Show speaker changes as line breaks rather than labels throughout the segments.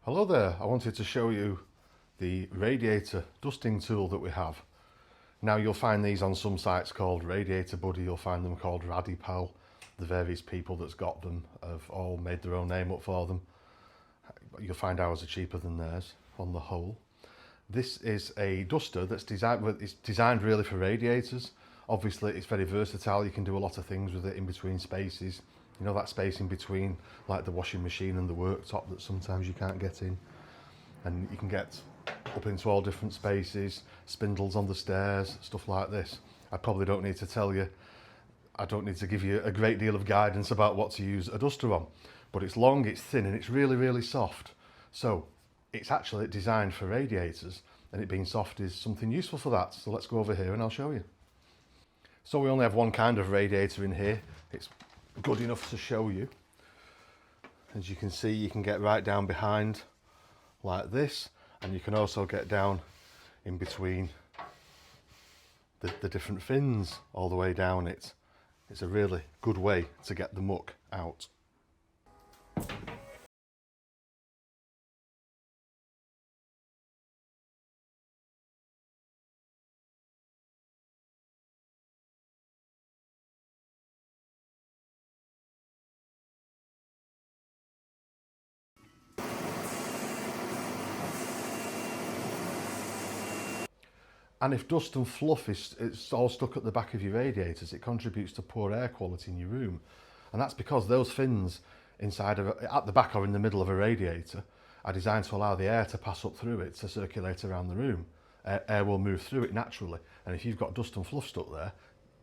Hello there, I wanted to show you the radiator dusting tool that we have. Now you'll find these on some sites called Radiator Buddy, you'll find them called Radipal. The various people that's got them have all made their own name up for them. You'll find ours are cheaper than theirs on the whole. This is a duster that's designed really for radiators. Obviously it's very versatile, you can do a lot of things with it in between spaces. You know, that space in between, like the washing machine and the worktop that sometimes you can't get in. And you can get up into all different spaces, spindles on the stairs, stuff like this. I probably don't need to tell you, I don't need to give you a great deal of guidance about what to use a duster on. But it's long, it's thin, and it's really, really soft. So it's actually designed for radiators, and it being soft is something useful for that. So let's go over here and I'll show you. So we only have one kind of radiator in here. It's good enough to show you. As you can see, you can get right down behind like this, and you can also get down in between the different fins all the way down it. It's a really good way to get the muck out. And if dust and fluff it's all stuck at the back of your radiators, it contributes to poor air quality in your room. And that's because those fins inside at the back or in the middle of a radiator are designed to allow the air to pass up through it to circulate around the room. Air will move through it naturally. And if you've got dust and fluff stuck there,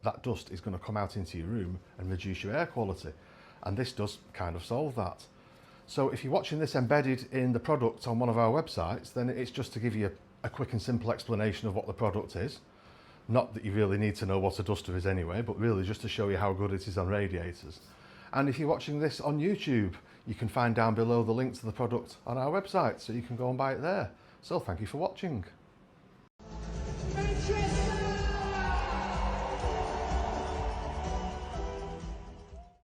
that dust is going to come out into your room and reduce your air quality. And this does kind of solve that. So if you're watching this embedded in the product on one of our websites, then it's just to give you a quick and simple explanation of what the product is. Not that you really need to know what a duster is anyway, but really just to show you how good it is on radiators. And if you're watching this on YouTube, you can find down below the link to the product on our website, so you can go and buy it there. So thank you for watching.